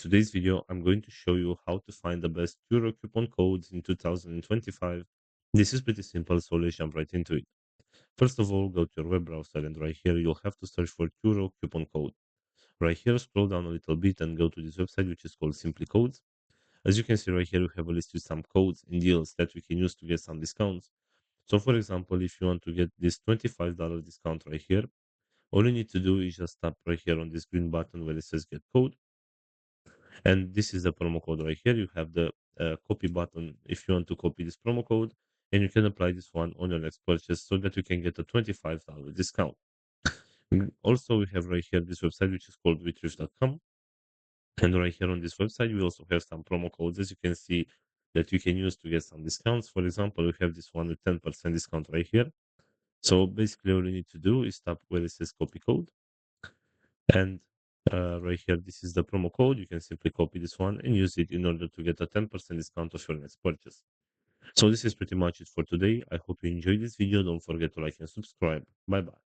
today's video, I'm going to show you how to find the best Turo coupon codes in 2025. This is pretty simple, so let's jump right into it. First of all, go to your web browser and right here you'll have to search for Turo coupon code. Right here, scroll down a little bit and go to this website which is called Simply Codes. As you can see right here, we have a list with some codes and deals that we can use to get some discounts. So for example, if you want to get this $25 discount right here, all you need to do is just tap right here on this green button where it says get code. And this is the promo code right here. You have the copy button if you want to copy this promo code, and you can apply this one on your next purchase so that you can get a $25 discount. Also, we have right here this website which is called retrieve.com. And right here on this website, we also have some promo codes, as you can see, that you can use to get some discounts. For example, we have this one with 10% discount right here. So basically, all you need to do is tap where it says copy code. And right here, this is the promo code. You can simply copy this one and use it in order to get a 10% discount of your next purchase. So this is pretty much it for today. I hope you enjoyed this video. Don't forget to like and subscribe. Bye bye.